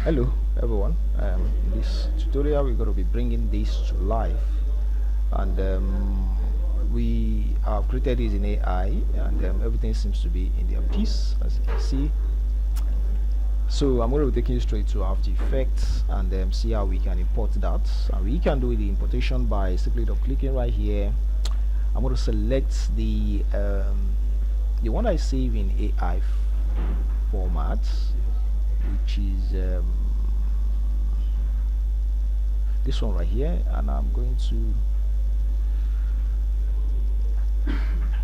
Hello everyone. In this tutorial we're going to be bringing this to life, and we have created this in AI, and everything seems to be in their piece, as you can see. So I'm going to be taking you straight to After Effects and see how we can import that. And we can do the importation by simply clicking right here. I'm going to select the one I save in AI format, which is this one right here, and I'm going to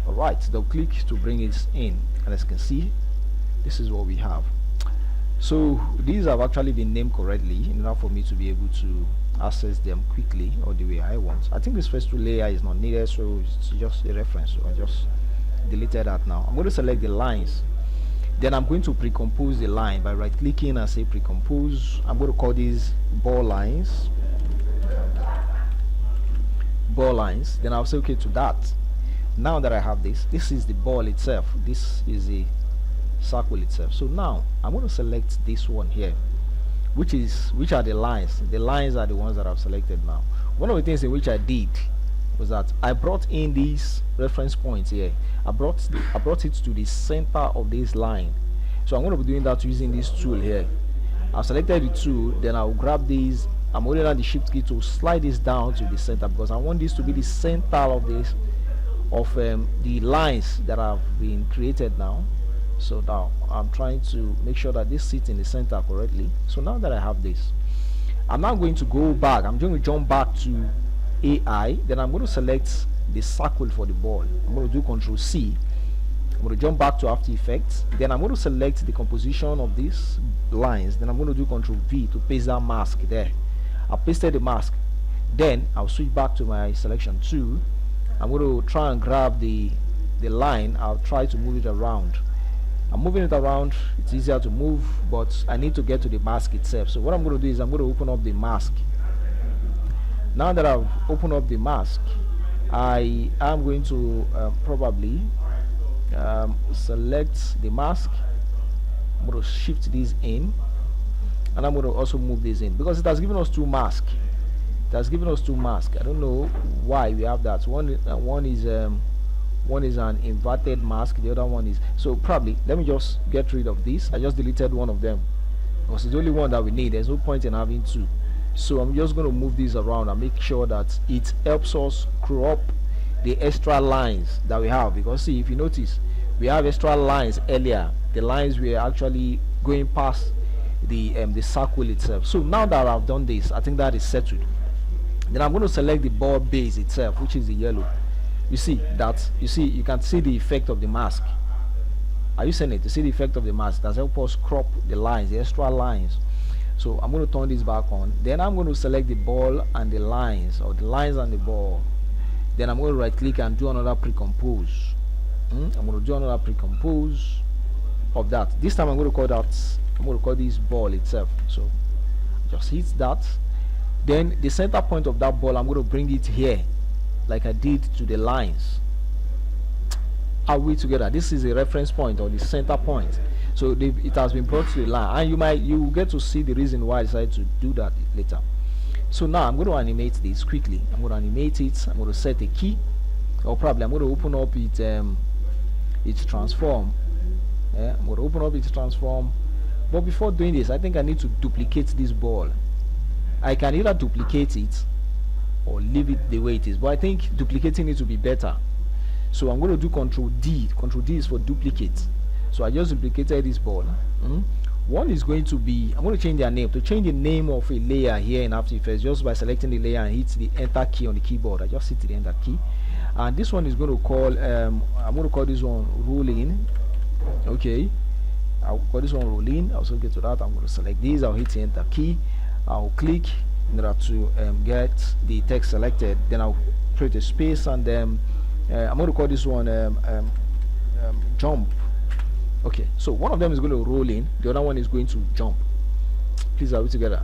alright, they'll click to bring it in, and as you can see, this is what we have. So these have actually been named correctly in order for me to be able to access them quickly or the way I want. I think this first layer is not needed, so it's just a reference, so I just deleted that. Now I'm going to select the lines, then I'm going to pre-compose the line by right clicking and say pre-compose. I'm going to call these ball lines, then I'll say okay to that. Now that I have this is the ball itself, this is the circle itself. So now I'm going to select this one here, which are the lines. The lines are the ones that I've selected. Now one of the things in which I did was that I brought in these reference points here. I brought it to the center of this line. So I'm going to be doing that using this tool here. I've selected the tool, then I'll grab these. I'm holding down the shift key to slide this down to the center, because I want this to be the center of this the lines that have been created now. So now I'm trying to make sure that this sits in the center correctly. So now that I have this, I'm now going to go back. I'm going to jump back to AI, then I'm going to select the circle for the ball. I'm going to do Ctrl C. I'm going to jump back to After Effects, then I'm going to select the composition of these lines, then I'm going to do Ctrl V to paste that mask there. I pasted the mask, then I'll switch back to my selection tool. I'm going to try and grab the line. I'll try to move it around. I'm moving it around, it's easier to move, but I need to get to the mask itself. So what I'm going to do is I'm going to open up the mask. Now that I've opened up the mask, I am going to probably select the mask. I'm going to shift this in, and I'm going to also move this in, because it has given us two masks. It has given us two masks. I don't know why we have that. One is an inverted mask, the other one is, so probably let me just get rid of this. I just deleted one of them because it's the only one that we need. There's no point in having two. So I'm just going to move these around and make sure that it helps us crop the extra lines that we have, because see, if you notice, we have extra lines earlier. The lines were actually going past the circle itself. So now that I've done this, I think that is settled. Then I'm going to select the ball base itself, which is the yellow. You see, you can see the effect of the mask. Are you seeing it? You see the effect of the mask that helps us crop the lines, the extra lines. So I'm going to turn this back on. Then I'm going to select the ball and the lines, or the lines and the ball. Then I'm going to right click and do another pre-compose. I'm going to do another pre-compose of that. This time I'm going to call that, I'm going to call this ball itself. So just hit that. Then the center point of that ball, I'm going to bring it here, like I did to the lines. Are we together? This is a reference point, or the center point. So it has been brought to the line, and you will get to see the reason why I decided to do that later. So now I'm going to animate this quickly. I'm going to animate it. I'm going to set a key, or probably I'm going to open up its transform. I'm going to open up its transform. But before doing this, I think I need to duplicate this ball. I can either duplicate it or leave it the way it is, but I think duplicating it will be better. So I'm going to do Control D. Control D is for duplicate. So I just duplicated this ball. One is going to be, I'm going to change their name. To change the name of a layer here in After Effects, just by selecting the layer and hit the enter key on the keyboard. I just hit the enter key, and this one is going to call I'm going to call this one rolling. Okay, I'll call this one rolling. I'll also get to that. I'm going to select this. I'll hit the enter key. I'll click in order to get the text selected. Then I'll create a space, and I'm going to call this one jump. Okay, so one of them is going to roll in, the other one is going to jump. Please, are we together?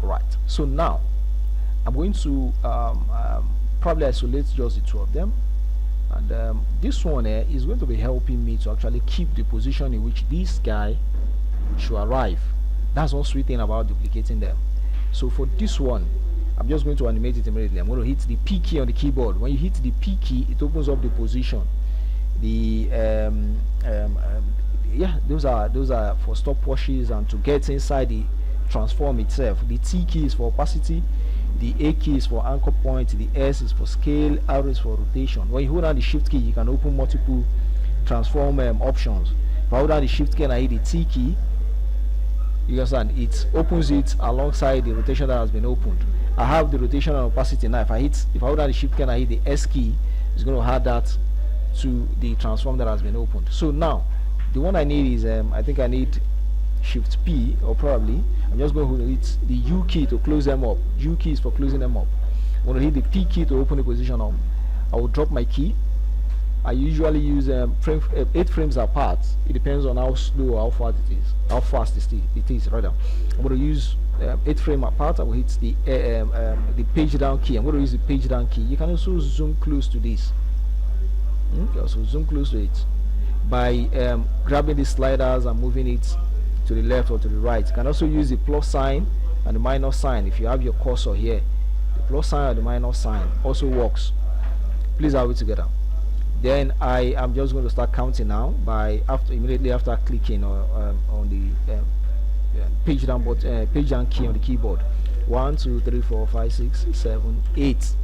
Right. So now I'm going to probably isolate just the two of them, and this one is going to be helping me to actually keep the position in which this guy should arrive. That's one sweet thing about duplicating them. So for this one, I'm just going to animate it immediately. I'm going to hit the P key on the keyboard. When you hit the P key, it opens up the position. The yeah, those are for stopwatches and to get inside the transform itself. The T key is for opacity, the A key is for anchor point, the S is for scale, R is for rotation. When you hold down the shift key, you can open multiple transform options. If I hold down the shift key and I hit the T key, you understand, it opens it alongside the rotation that has been opened. I have the rotation and opacity now. If I hold down the shift key and I hit the S key, it's going to add that to the transform that has been opened. So now the one I need is I think I need shift P, or probably I'm just going to hit the U key to close them up. U key is for closing them up. I'm going to hit the P key to open the position up. I will drop my key. I usually use 8 frames apart. It depends on how slow or how fast it is rather. I'm going to use 8 frame apart. I will hit the page down key. I'm going to use the page down key. You can also zoom close to this. Also zoom close to it by grabbing the sliders and moving it to the left or to the right. You can also use the plus sign and the minus sign. If you have your cursor here, the plus sign or the minus sign also works. Please have it together. Then I am just going to start counting now by immediately after clicking on the page down key on the keyboard. 1 2 3 4 5 6 7 8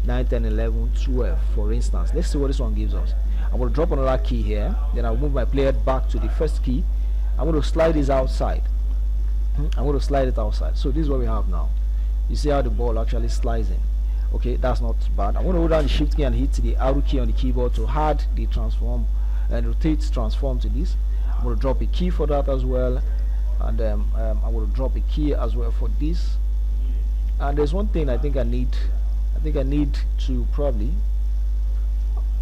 9 10 11 12, for instance. Let's see what this one gives us. I'm going to drop another key here, then I'll move my player back to the first key. I'm going to slide this outside. I'm going to slide it outside. So this is what we have now. You see how the ball actually slides in. Okay, that's not bad. I'm going to hold down the shift key and hit the arrow key on the keyboard to add the transform and rotate transform to this. I'm going to drop a key for that as well, and I'm going to drop a key as well for this. And there's one thing I think I need to probably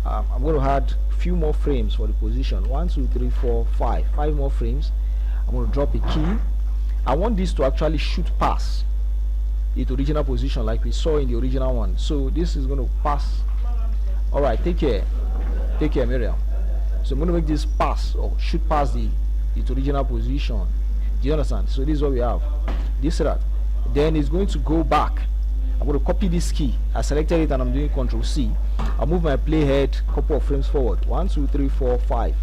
I'm going to add a few more frames for the position. 1 2 3 4 5 more frames. I'm going to drop a key. I want this to actually shoot past its original position like we saw in the original one. So this is going to pass. All right, take care Miriam. So I'm going to make this pass or shoot past its original position. Do you understand? So this is what we have. This that. Then it's going to go back. I'm going to copy this key. I selected it and I'm doing Ctrl C. I'll move my playhead a couple of frames forward. 1 2 3 4 5.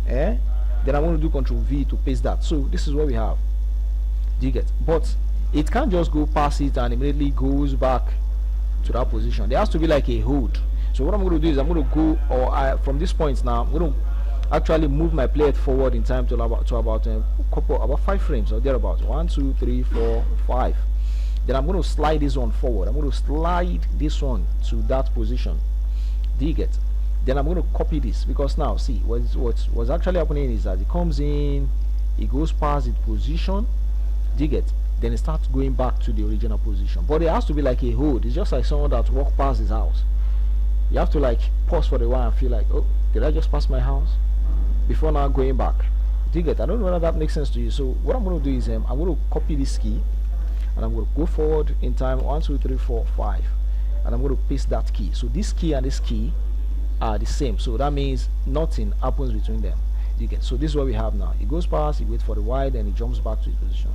Then I'm going to do Ctrl V to paste that. So this is what we have. Do you get? But it can't just go past it and immediately goes back to that position. There has to be like a hold. So what I'm going to do is I'm going to go from this point now. I'm going to actually move my playhead forward in time to about 5 frames or thereabouts. 1 2 3 4 5. Then I'm going to slide this one forward. I'm going to slide this one to that position. Do you get? Then I'm going to copy this, because now see what's actually happening is that it comes in, it goes past its position. Do you get? Then it starts going back to the original position. But it has to be like a hold. It's just like someone that walked past his house. You have to like pause for a while and feel like, oh, did I just pass my house? Before now going back. Do you get? I don't know whether that makes sense to you. So what I'm going to do is I'm going to copy this key and I'm going to go forward in time 1 2 3 4 5, and I'm going to paste that key. So this key and this key are the same, so that means nothing happens between them. Do you get? So this is what we have now. It goes past, it waits for the wide, and it jumps back to its position.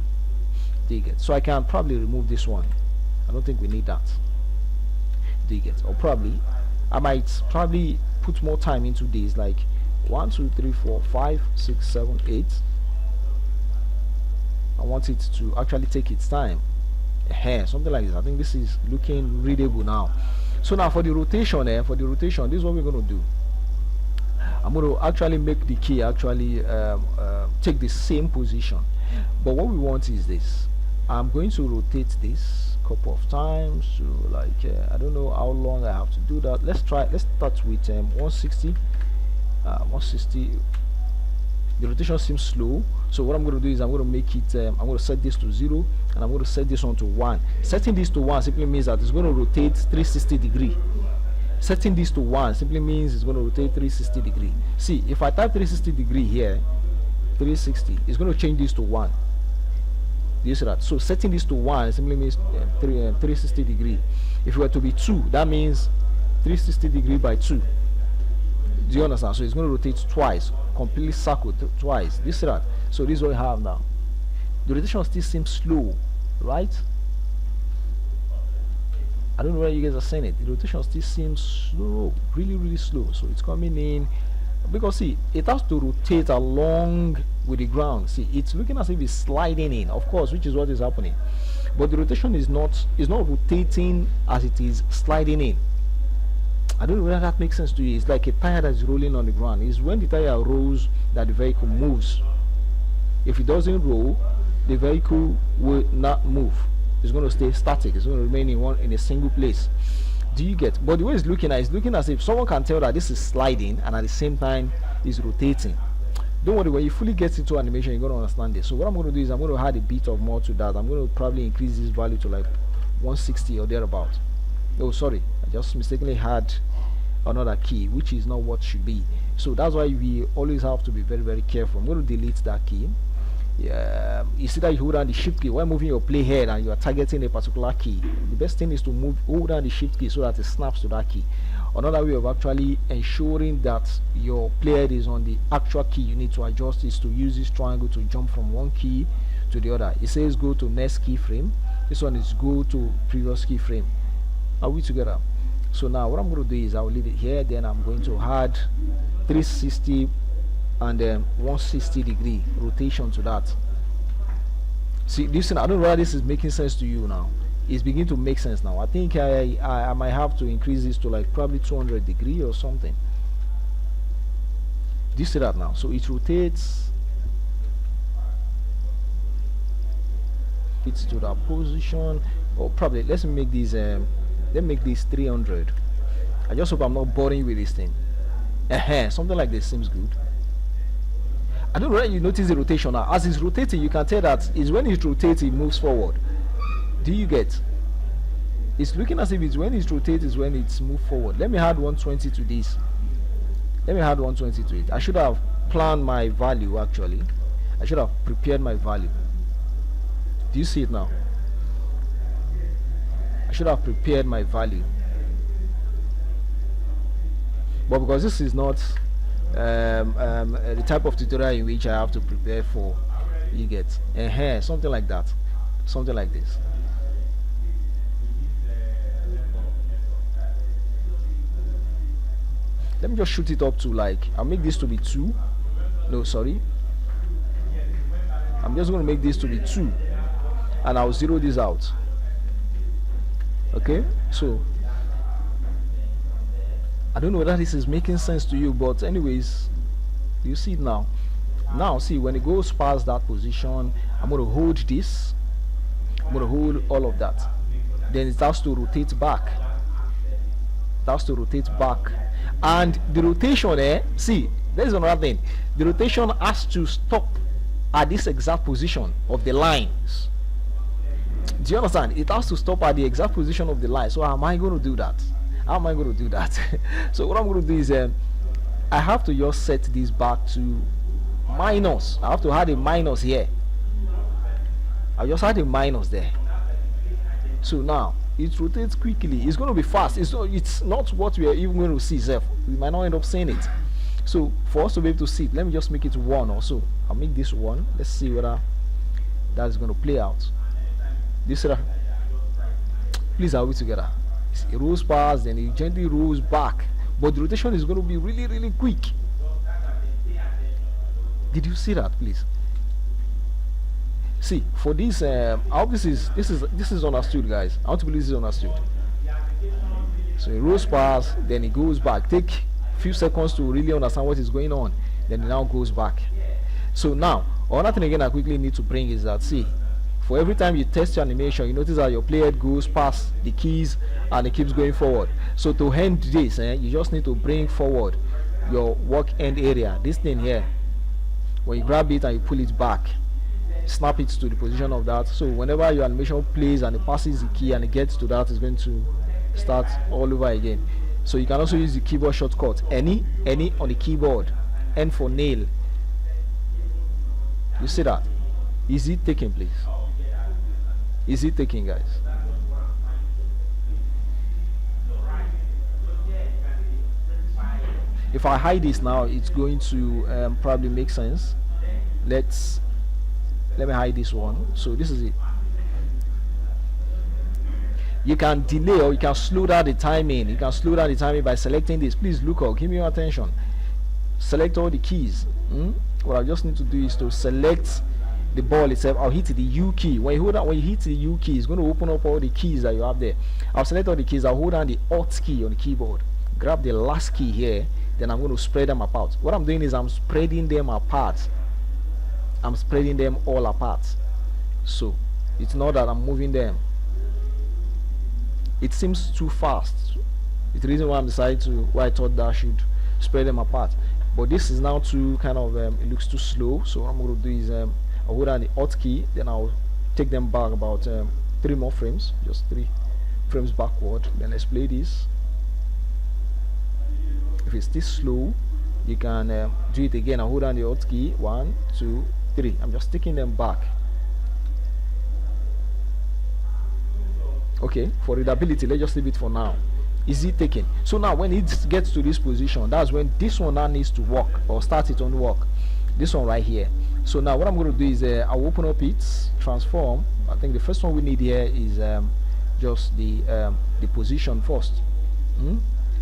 Do you get? So I can probably remove this one. I don't think we need that. Do you get? Or probably I might put more time into this, like 1 2 3 4 5 6 7 8. I want it to actually take its time. Something like this. I think this is looking readable now. So now for the rotation, this is what we're going to do. I'm going to actually make the key actually take the same position. But what we want is this. I'm going to rotate this a couple of times to like I don't know how long I have to do that. Let's start with 160. 160. The rotation seems slow, so what I'm going to do is I'm going to make it I'm going to set this to 0 and I'm going to set this one to 1. Setting this to 1 simply means that it's going to rotate 360 degree. Setting this to 1 simply means it's going to rotate 360 degree. See, if I type 360 degree here, 360, it's going to change this to 1. You see that? So setting this to 1 simply means 360 degree. If it were to be 2, that means 360 degree by 2. Do you understand? So it's going to rotate twice, completely circle twice. This is that. So this is what we have now. the rotation still seems slow, right? I don't know where you guys are saying it. The rotation still seems slow, really, really slow. So it's coming in because see, it has to rotate along with the ground. See, it's looking as if it's sliding in, of course, which is what is happening. But the rotation is not rotating as it is sliding in. I don't know whether that makes sense to you. It's like a tire that's rolling on the ground. It's when the tire rolls that the vehicle moves. If it doesn't roll, the vehicle will not move. It's going to stay static. It's going to remain in a single place. Do you get? But the way it's looking as if someone can tell that this is sliding and at the same time is rotating. Don't worry, when you fully get into animation, you're going to understand this. So what I'm going to do is I'm going to add a bit of more to that. I'm going to probably increase this value to like 160 or thereabout. Oh, sorry, I just mistakenly had another key, which is not what should be. So that's why we always have to be very, very careful. I'm going to delete that key. Yeah, you see that you hold down the shift key when moving your playhead and you are targeting a particular key. The best thing is to hold down the shift key so that it snaps to that key. Another way of actually ensuring that your playhead is on the actual key you need to adjust is to use this triangle to jump from one key to the other. It says go to next keyframe. This one is go to previous keyframe. Are we together? So now what I'm going to do is I'll leave it here. Then I'm going to add 360 and 160 degree rotation to that. See, listen, I don't know whether this is making sense to you now. It's beginning to make sense now. I think I might have to increase this to like probably 200 degree or something. Do you see that now? So it rotates. It's to that position. Or probably let's make these let's make this 300. I just hope I'm not boring you with this thing. Something like this seems good. I don't know whether you notice the rotation now. As it's rotating, you can tell that it's when it rotates, it moves forward. Do you get? It's looking as if it's when it rotates is when it's moved forward. Let me add 120 to this. Let me add 120 to it. I should have planned my value actually. I should have prepared my value. Do you see it now? I should have prepared my value. But because this is not the type of tutorial in which I have to prepare for, you get something like that, something like this. Let me just shoot it up to like, I'll make this to be 2. No, sorry, I'm just going to make this to be 2 and I'll zero this out. Okay, so I don't know whether this is making sense to you, but anyways, you see it now. Now see, when it goes past that position, I'm going to hold this. I'm going to hold all of that. Then it has to rotate back. It has to rotate back. And the rotation, see, there's another thing. The rotation has to stop at this exact position of the lines. Do you understand? It has to stop at the exact position of the line. So how am I going to do that? How am I going to do that? So what I'm going to do is I have to just set this back to minus. I have to add a minus here. I just add a minus there. So now it rotates quickly. It's going to be fast. It's not what we are even going to see. We might not end up seeing it. So for us to be able to see it, let me just make it 1 or so. I'll make this 1. Let's see whether that's going to play out. This please, are we together? It rolls past, then it gently rolls back, but the rotation is going to be really, really quick. Did you see that? Please see for this. I hope this is understood, guys. I want to believe this is understood. So it rolls past, then it goes back. Take a few seconds to really understand what is going on. Then it now goes back. So now another thing again I quickly need to bring is that, see, for every time you test your animation, you notice that your playhead goes past the keys and it keeps going forward. So to end this, you just need to bring forward your work end area. This thing here, when you grab it and you pull it back, snap it to the position of that. So whenever your animation plays and it passes the key and it gets to that, it's going to start all over again. So you can also use the keyboard shortcut, any on the keyboard, N for nail. You see that? Is it taking, please? Is it taking, guys? If I hide this now, it's going to probably make sense. Let's let me hide this one. So this is it. You can delay or you can slow down the timing. You can slow down the timing by selecting this. Please look up, give me your attention. Select all the keys. What I just need to do is to select the ball itself. I'll hit the U key. When you hit the U key, it's going to open up all the keys that you have there. I'll select all the keys. I'll hold down the Alt key on the keyboard. Grab the last key here. Then I'm going to spread them apart. What I'm doing is I'm spreading them apart. I'm spreading them all apart. So it's not that I'm moving them. It seems too fast. It's the reason why I'm deciding to, why I thought that I should spread them apart. But this is now too kind of it looks too slow. So what I'm going to do is I'll hold down the Alt key, then I'll take them back about 3 more frames, just 3 frames backward. Then let's play this. If it's this slow, you can do it again. I'll hold down the Alt key. 1, 2, 3. I'm just taking them back. Okay, for readability, let's just leave it for now. Easy taken. So now when it gets to this position, that's when this one now needs to work or start its own work. This one right here. So now what I'm going to do is I'll open up its transform. I think the first one we need here is just the position first.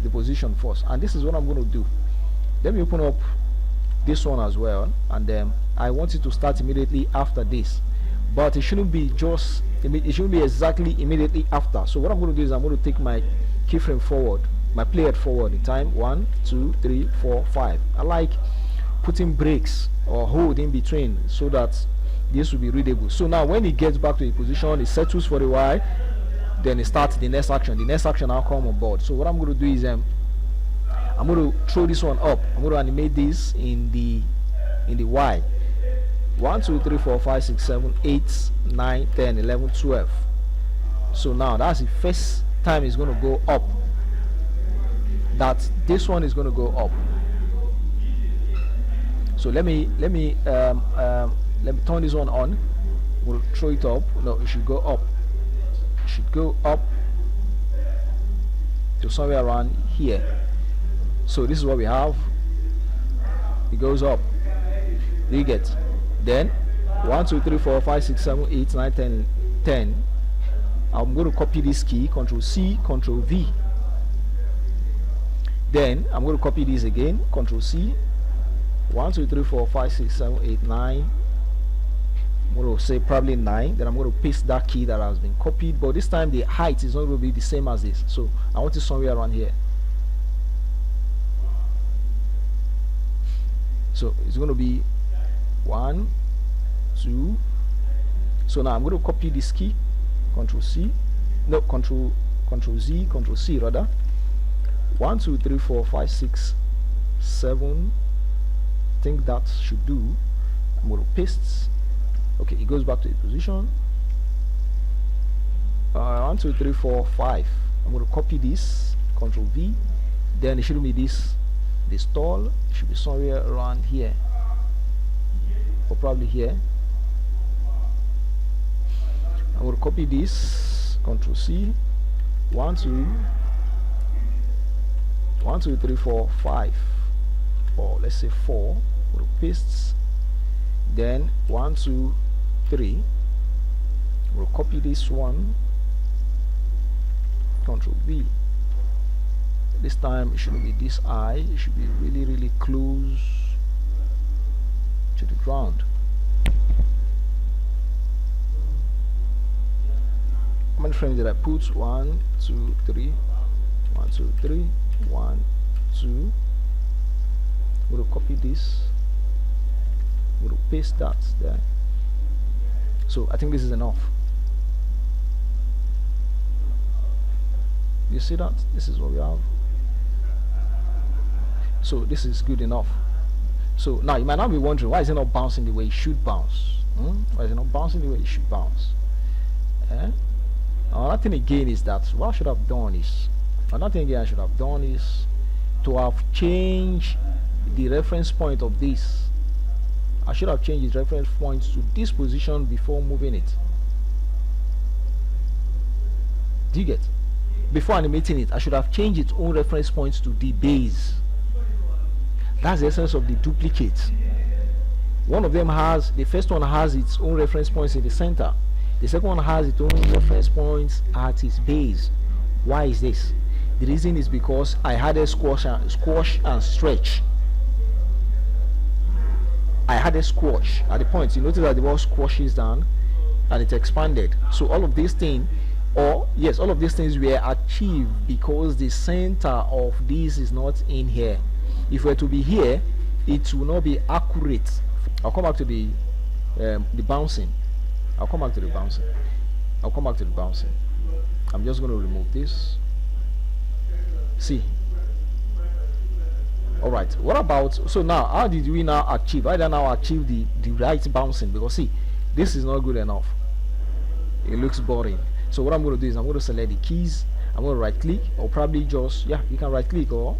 The position first, and this is what I'm going to do. Let me open up this one as well, and then I want it to start immediately after this, but it shouldn't be just it shouldn't be exactly immediately after. So what I'm going to do is I'm going to take my keyframe forward, my playhead forward in time. 1, 2, 3, 4, 5. I like putting breaks or hold in between so that this will be readable. So now when it gets back to the position, it settles for a while, then it starts the next action. The next action I'll come on board. So what I'm going to do is I'm going to throw this one up. I'm going to animate this in the Y. 1, 2, 3, 4, 5, 6, 7, 8, 9, 10, 11, 12. So now that's the first time it's going to go up. That this one is going to go up. So let me turn this one on. We'll throw it up. No, it should go up. It should go up to somewhere around here. So this is what we have. It goes up. Do you get? Then 1, 2, 3, 4, 5, 6, 7, 8, 9, 10, 10. I'm going to copy this key, Control C, Control V. Then I'm going to copy this again, Control C. 1, 2, 3, 4, 5, 6, 7, 8, 9. I'm going to say probably 9. Then I'm going to paste that key that has been copied, but this time the height is not going to be the same as this. So I want it somewhere around here. So it's going to be 1, 2. So now I'm going to copy this key, Control C, no, Control Z, Control C rather. 1, 2, 3, 4, 5, 6, 7. I think that should do. I'm going to paste. Okay, it goes back to the position. 1, 2, 3, 4, 5. I'm going to copy this, Control V. Then it shouldn't be this tall. It should be somewhere around here, or probably here. I'm going to copy this, Control C. 1, 2, 3, 4, 5, or let's say 4. I'm going to paste. Then 1, 2, 3. We'll copy this one, Control V. This time it shouldn't be this high, it should be really, really close to the ground. How many frames did I put? 1, 2, 3, 1, 2, 3, 1, 2. I'm going to copy this. I'm going to paste that there. So I think this is enough. You see that? This is what we have. So this is good enough. So now you might not be wondering, why is it not bouncing the way it should bounce? Why is it not bouncing the way it should bounce? Another thing again is that what I should have done is to have changed the reference point of this. I should have changed its reference point to this position before moving it. Do you get? Before animating it, I should have changed its own reference points to the base. That's the essence of the duplicate. One of them has, the first one has its own reference points in the center. The second one has its own reference points at its base. Why is this? The reason is because I had a squash and stretch. I had a squash at the point. You notice that the ball squashes down and it expanded. So all of these things, or yes, all of these things were achieved because the center of this is not in here. If it were to be here, it will not be accurate. I'll come back to the bouncing. I'll come back to the bouncing. I'll come back to the bouncing. I'm just going to remove this. See. Alright, what about, so now how did we now achieve? How did I now achieve the right bouncing? Because see, this is not good enough. It looks boring. So what I'm going to do is I'm going to select the keys. I'm going to right click, or probably just, yeah, you can right click, or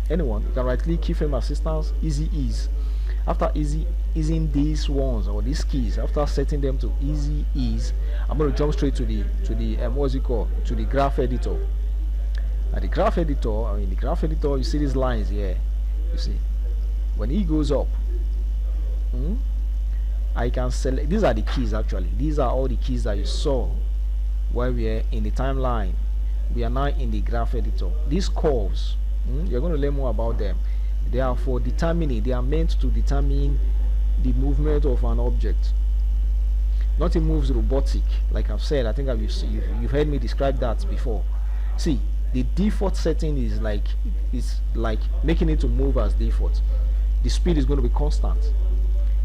anyone. You can right click, keyframe assistance, easy ease. After easing these ones or these keys, after setting them to easy ease, I'm going to jump straight to the what's it called, to the graph editor. At the graph editor, you see these lines here. You see, when it goes up, I can select. These are the keys actually. These are all the keys that you saw while we are in the timeline. We are now in the graph editor. These curves, you're going to learn more about them. They are for determining. They are meant to determine the movement of an object. Nothing moves robotic, like I've said. I think you've heard me describe that before. See, the default setting is like making it to move as default. The speed is going to be constant.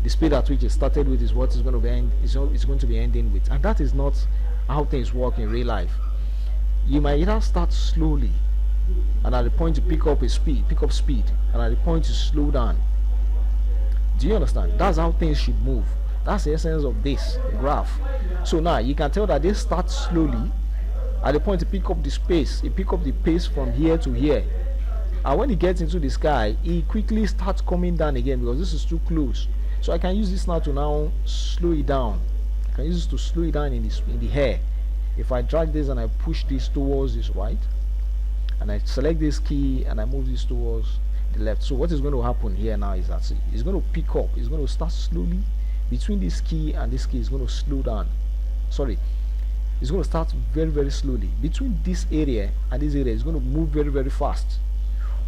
The speed at which it started with is what is going to be going to be ending with, and that is not how things work in real life. You might either start slowly, and at the point you pick up speed, and at the point you slow down. Do you understand? That's how things should move. That's the essence of this graph. So now you can tell that they start slowly. At the point you pick up the space, you pick up the pace from here to here, and when it gets into the sky, it quickly starts coming down again because this is too close. So I can use this now to slow it down. I can use this to slow it down in the air. If I drag this and I push this towards this right, and I select this key and I move this towards the left, so what is going to happen here now is that it's going to pick up. It's going to start slowly. Between this key and this key, it's going to slow down. Sorry. It's going to start very, very slowly. Between this area and this area, it's going to move very, very fast.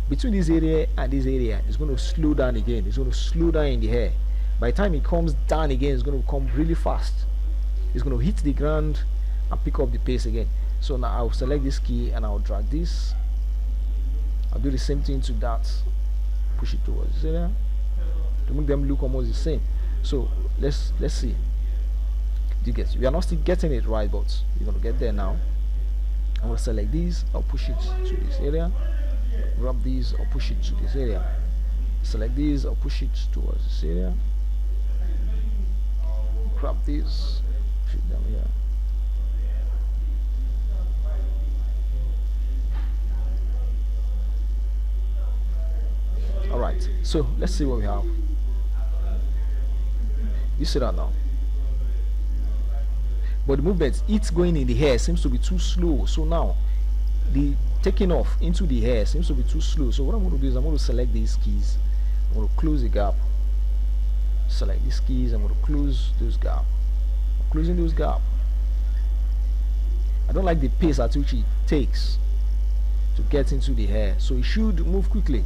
Between this area and this area, it's going to slow down again. It's going to slow down in the air. By the time it comes down again, it's going to come really fast. It's going to hit the ground and pick up the pace again. So now I'll select this key and I'll drag this. I'll do the same thing to that. Push it towards this area to make them look almost the same. So let's see. You get, we are not still getting it right, but you're going to get there now. I'm going to select these. I'll push it to this area. Grab these. I'll push it to this area. Select these. I'll push it towards this area. Grab these. Push it down here. All right. So let's see what we have. You see that now? But the movement, it's going in the air, seems to be too slow. So now the taking off into the air seems to be too slow. So what I'm going to do is I'm going to select these keys. I'm going to close the gap. Select these keys. I'm going to close those gap. I'm closing those gap. I don't like the pace at which it takes to get into the air, so it should move quickly.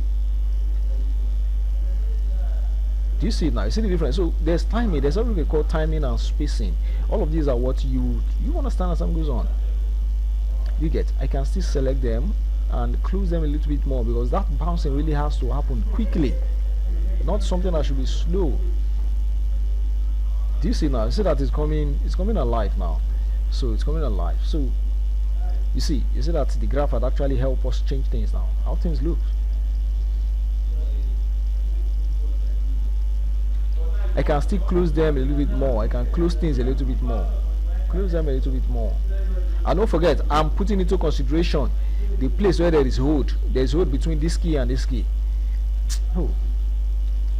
Do you see it now? You see the difference? So there's timing. There's something we call timing and spacing. All of these are what you understand as time goes on. You get? I can still select them and close them a little bit more because that bouncing really has to happen quickly, not something that should be slow. Do you see now? You see that it's coming alive now. So it's coming alive. So you see that the graph had actually helped us change things now. How things look. I can still close them a little bit more. I can close things a little bit more. Close them a little bit more. And don't forget, I'm putting into consideration the place where there is hold. There is hold between this key and this key. Oh,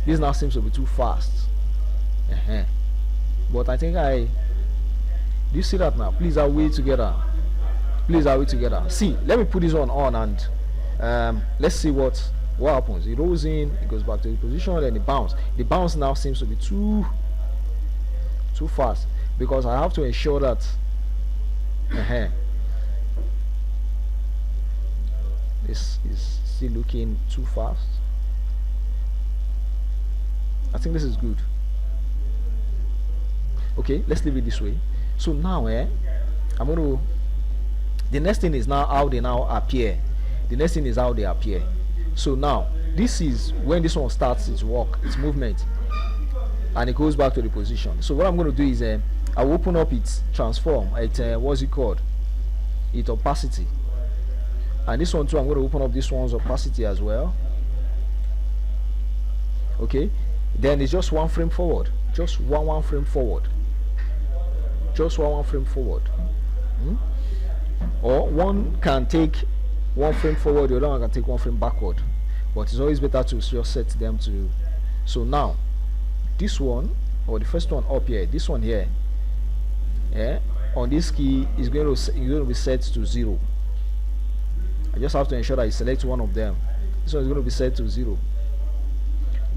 this now seems to be too fast. But I think do you see that now? Please are we together. Please are we together. See, let me put this one on and let's see what what happens? It rolls in, it goes back to the position, then it bounce. The bounce now seems to be too fast, because I have to ensure that this is still looking too fast. I think this is good. Okay, let's leave it this way. So now I'm going to, the next thing is now how they now appear. The next thing is how they appear. So now this is when this one starts its walk, its movement, and it goes back to the position. So what I'm going to do is I'll open up its transform, what's it called, its opacity, and this one too, I'm going to open up this one's opacity as well. Okay, then it's just one frame forward, just one frame forward, just one frame forward. Or one can take one frame forward, the other one can take one frame backward, but it's always better to just set them to. So now this one, or the first one up here, this one here, on this key is going to be set to 0. I just have to ensure that I select one of them. This one is going to be set to 0.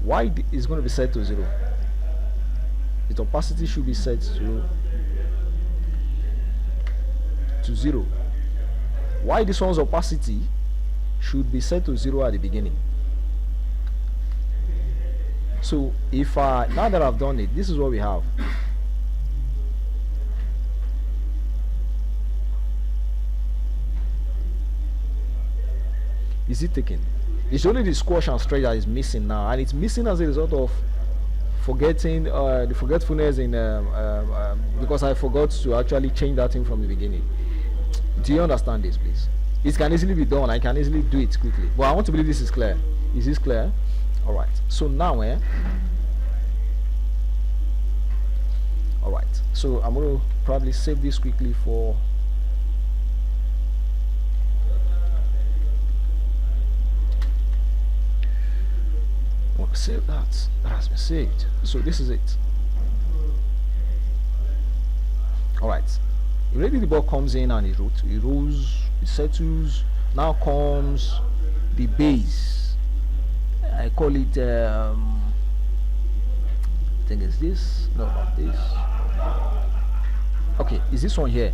Why is going to be set to 0? Its opacity should be set to 0. Why this one's opacity should be set to 0 at the beginning? So if now that I've done it, this is what we have. Is it taken? It's only the squash and stretch that is missing now, and it's missing as a result of forgetting the forgetfulness in because I forgot to actually change that thing from the beginning. Do you understand this, please? It can easily be done. I can easily do it quickly, but I want to believe this is clear. Is this clear? All right. So now all right, so I'm going to probably save this quickly for save that has been saved. So this is it. All right, already the ball comes in and it rolls, it settles. Now comes the base. I call it I think it's this, no, not this. Okay, is this one here,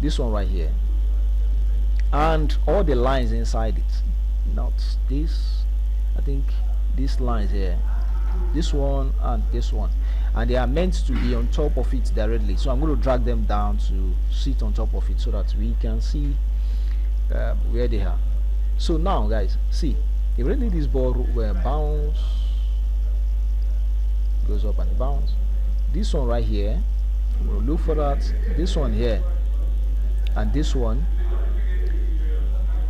this one right here, and all the lines inside it, not this, I think these lines here, this one and this one, and they are meant to be on top of it directly. So I'm going to drag them down to sit on top of it so that we can see where they are. So now guys, see, if really this ball bounce, goes up and bounce, this one right here, I'm going to look for that, this one here and this one,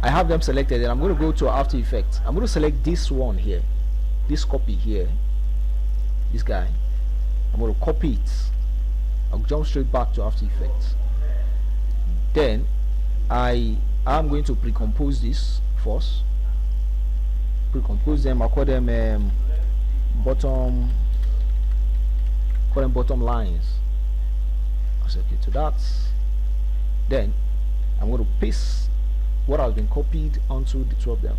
I have them selected, and I'm going to go to After Effects. I'm going to select this one here, this copy here, this guy. I'm going to copy it. I'll jump straight back to After Effects. Then I am going to pre-compose this first. Pre-compose them. I'll call them bottom lines. I'll say okay to that. Then I'm going to paste what has been copied onto the two of them.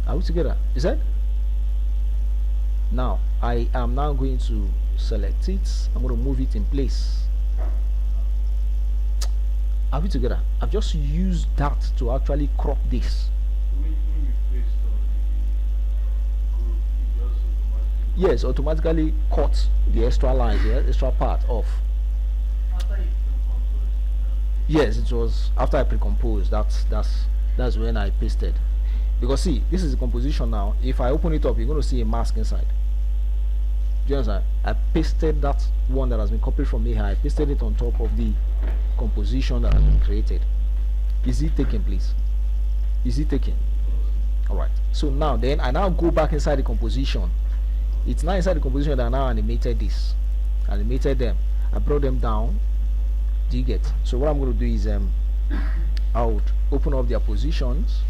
Are we together? Is that? Now I am now going to select it. I'm going to move it in place. Are we together? I've just used that to actually crop this. Yes, automatically cut the extra lines, the extra part off. Yes, it was after I pre-composed. That's when I pasted. Because see, this is the composition now. If I open it up, you're going to see a mask inside. Do you understand? I pasted that one that has been copied from here. I pasted it on top of the composition that has been created. Is it taken, please? Is it taken? All right. So now then, I now go back inside the composition. It's now inside the composition that I now animated this, animated them. I brought them down. Do you get? So what I'm going to do is I would open up their positions.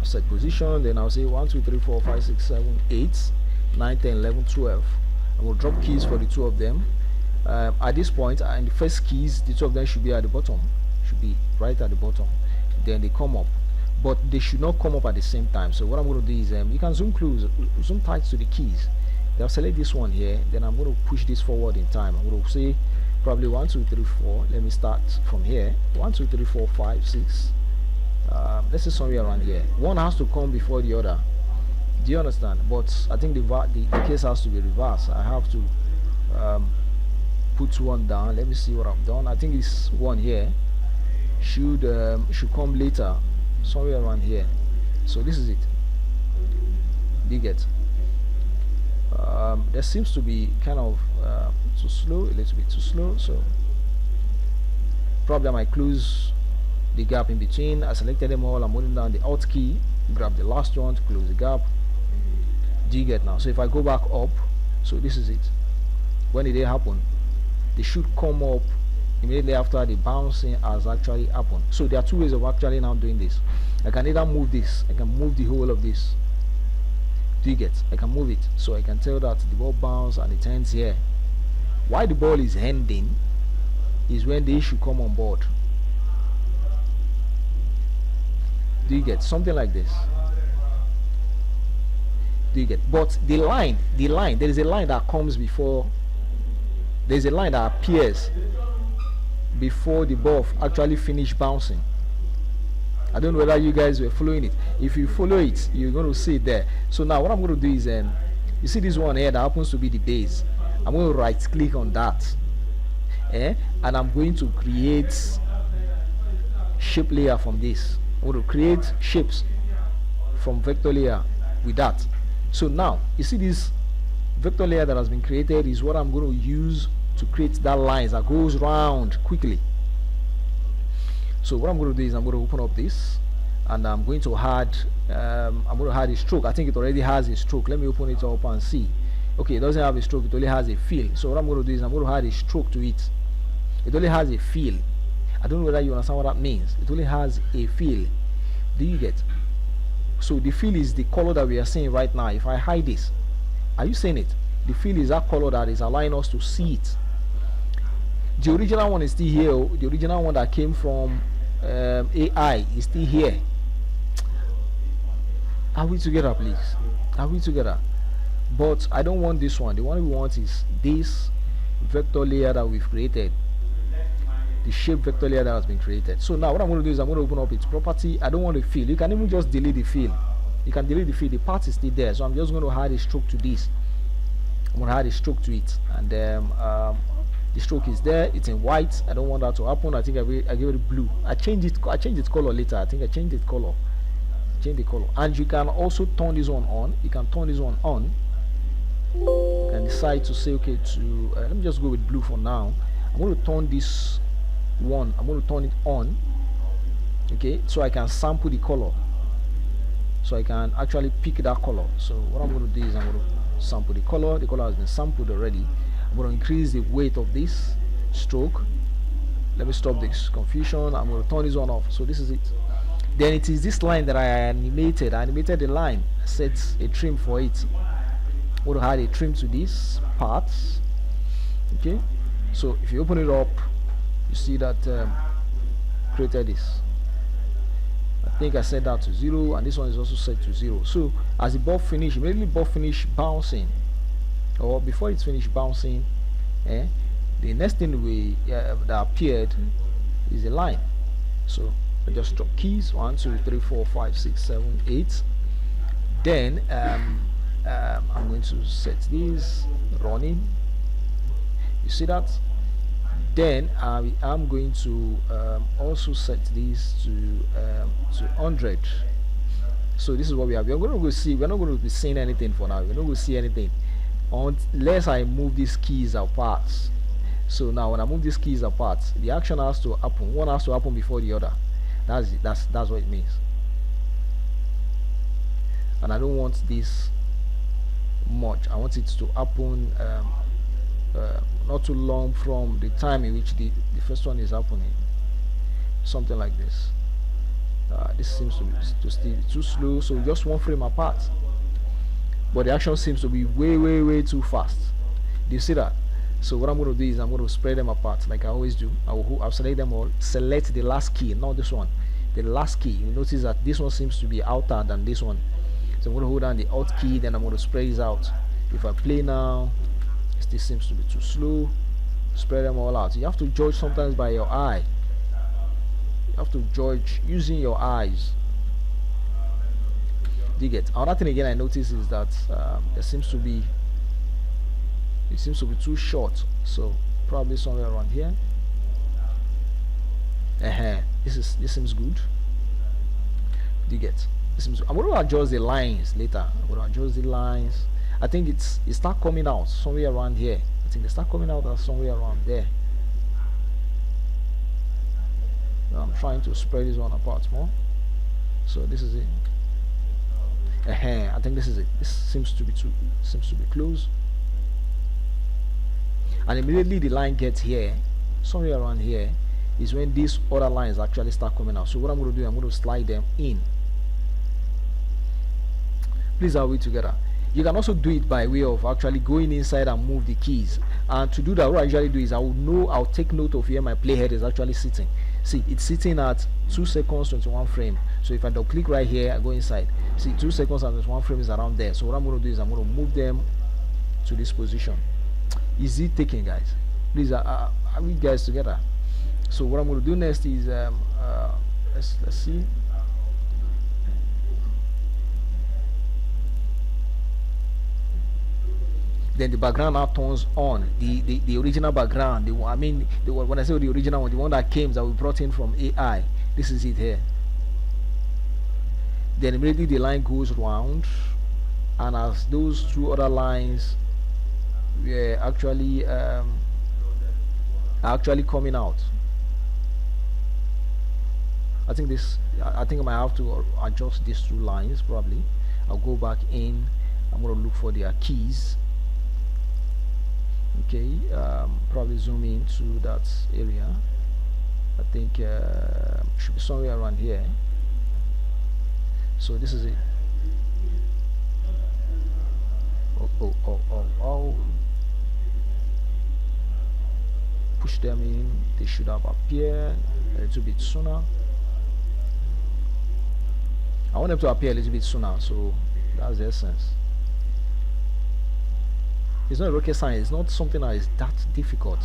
Set position, then I'll say 1 2 3 4 5 6 7 8 9 10 11 12. I will drop keys for the two of them. At this point, in the first keys, the two of them should be at the bottom, should be right at the bottom. Then they come up. but they should not come up at the same time. So what I'm going to do is you can zoom close, zoom tight to the keys. Then I'll select this one here, then I'm going to push this forward in time. I'm going to say probably 1 2 3 4. Let me start from here. 1 2 3 4 5 6. Let's say somewhere around here. One has to come before the other. Do you understand? But I think the case has to be reversed. I have to put one down. Let me see what I've done. I think this one here should come later, somewhere around here. So this is it. Do you get? There seems to be kind of too slow, a little bit too slow. So probably I might close the gap in between. I selected them all. I'm holding down the Alt key, grab the last one to close the gap. Do you get now? So if I go back up, so this is it. When did it happen? They should come up immediately after the bouncing has actually happened. So there are two ways of actually now doing this. I can either move this, I can move the whole of this. Do you get? I can move it, so I can tell that the ball bounce and it ends here. Why the ball is ending is when they should come on board. Do you get? Something like this. Do you get? But the line, there is a line that comes before. There's a line that appears before the ball actually finish bouncing. I don't know whether you guys were following it. If you follow it, you're going to see it there. So now what I'm going to do is, you see this one here that happens to be the base. I'm going to right click on that, and I'm going to create shape layer from this. I'm going to create shapes from vector layer with that. So now you see this vector layer that has been created is what I'm going to use to create that lines that goes round quickly. So what I'm going to do is I'm going to open up this, and I'm going to add a stroke. I think it already has a stroke. Let me open it up and see. Okay, it doesn't have a stroke, it only has a fill. So what I'm going to do is I'm going to add a stroke to it. It only has a fill. I don't know whether you understand what that means. It only has a fill. Do you get? So the fill is the color that we are seeing right now. If I hide this, are you seeing it? The fill is that color that is allowing us to see it. The original one is still here. The original one that came from AI is still here. Are we together, please? Are we together? But I don't want this one. The one we want is this vector layer that we've created, the shape vector layer that has been created. So now what I'm going to do is I'm going to open up its property. I don't want a fill. You can even just delete the fill. You can delete the fill. The part is still there. So I'm just going to add a stroke to this. I'm going to add a stroke to it, and the stroke is there. It's in white. I don't want that to happen. I think I gave it blue. I changed its color later. I think I changed its color. Change the color. And you can also turn this one on. You can turn this one on. You can decide to say, okay, to let me just go with blue for now. I'm going to turn this one. I'm going to turn it on. Okay, so I can sample the color. So I can actually pick that color. So what I'm going to do is I'm going to sample the color. The color has been sampled already. I'm going to increase the weight of this stroke. Let me stop this confusion. I'm going to turn this one off. So this is it. Then it is this line that I animated. I animated the line, set a trim for it. I'm going to add a trim to this part. Okay, so if you open it up, you see that created this. I think I set that to 0, and this one is also set to 0. So as the ball finish, immediately ball finish bouncing, or before it's finished bouncing, the next thing that appeared is a line. So I just drop keys 1 2 3 4 5 6 7 8. Then I'm going to set this running. You see that? Then I'm going to also set this to 100. So this is what we have. We're going to go see. We're not going to be seeing anything for now. We're not going to see anything unless I move these keys apart. So now when I move these keys apart, the action has to happen. One has to happen before the other. That's it. That's what it means. And I don't want this much. I want it to happen not too long from the time in which the first one is happening. Something like this. This seems to be still too slow, so just one frame apart. But the action seems to be way too fast. Do you see that? So what I'm going to do is I'm going to spread them apart like I always do. I'll select them all. Select the last key, not this one. the last key, you notice that this one seems to be outer than this one. So I'm going to hold down the Alt key, then I'm going to spread this out. If I play now, this seems to be too slow. Spread them all out. You have to judge sometimes by your eye. You have to judge using your eyes. Do you get? Another thing again I notice is that it seems to be too short. So probably somewhere around here. This seems good. Do you get? I'm going to adjust the lines later. I'm going to adjust the lines. I think it start coming out somewhere around here. I think they start coming out somewhere around there. Now I'm trying to spread this one apart more. So this is it. I think this is it. This seems to be close. And immediately the line gets here, somewhere around here, is when these other lines actually start coming out. So what I'm going to do, I'm going to slide them in. Please are we together? You can also do it by way of actually going inside and move the keys. And to do that, what I usually do is I'll take note of where my playhead is actually sitting. See, it's sitting at 2 seconds 21 frame. So if I double click right here, I go inside. See, 2 seconds and 21 frame is around there. So what I'm going to do is I'm going to move them to this position. Is it taking, guys? Please, are we guys together? So what I'm going to do next is let's see. Then the background now turns on the original background. When I say the original one, the one that came that we brought in from AI. This is it here. Then immediately the line goes round, and as those two other lines were actually coming out. I think I might have to adjust these 2 lines probably. I'll go back in. I'm going to look for their keys. Okay, probably zoom into that area. I think should be somewhere around here. So this is it. Oh. Push them in. They should have appeared a little bit sooner. I want them to appear a little bit sooner, so that's the essence. It's not rocket science. It's not something that is that difficult.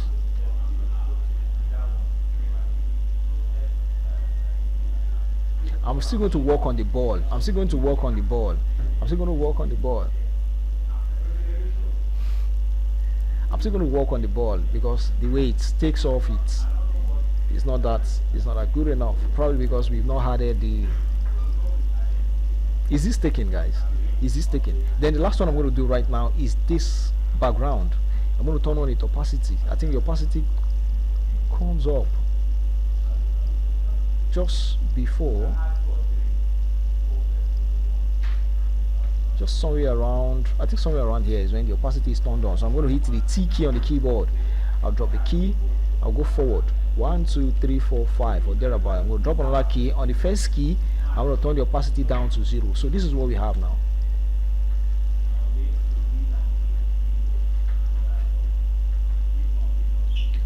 I'm still going to work on the ball. I'm still going to work on the ball because the way it takes off, it's not that good enough. Probably because we've not added the. Is this taken, guys? Is this taken? Then the last one I'm going to do right now is this background. I'm going to turn on its opacity. I think the opacity comes up just before, just somewhere around, I think somewhere around here is when the opacity is turned on. So I'm going to hit the T key on the keyboard. I'll drop the key. I'll go forward 1 2 3 4 5 or thereabout. I'm going to drop another key. On the first key, I'm going to turn the opacity down to 0. So this is what we have now.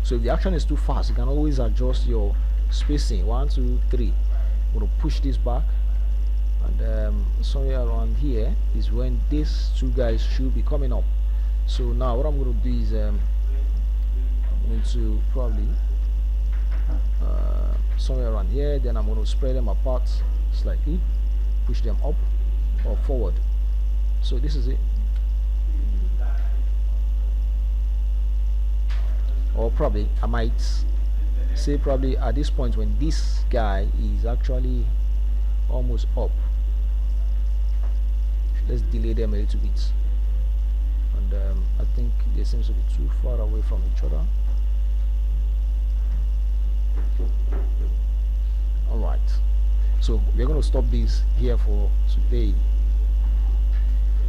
So if the action is too fast, you can always adjust your spacing. 1 2 3. I'm going to push this back, and somewhere around here is when these 2 guys should be coming up. So now what I'm going to do is I'm going to probably somewhere around here. Then I'm going to spread them apart slightly, push them up or forward. So this is it. Or probably I might say probably at this point when this guy is actually almost up, let's delay them a little bit. And I think they seem to be too far away from each other. Alright, so we're going to stop this here for today.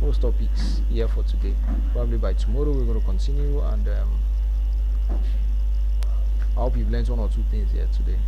We'll stop it here for today. Probably by tomorrow we're going to continue, and I hope you've learned 1 or 2 things here today.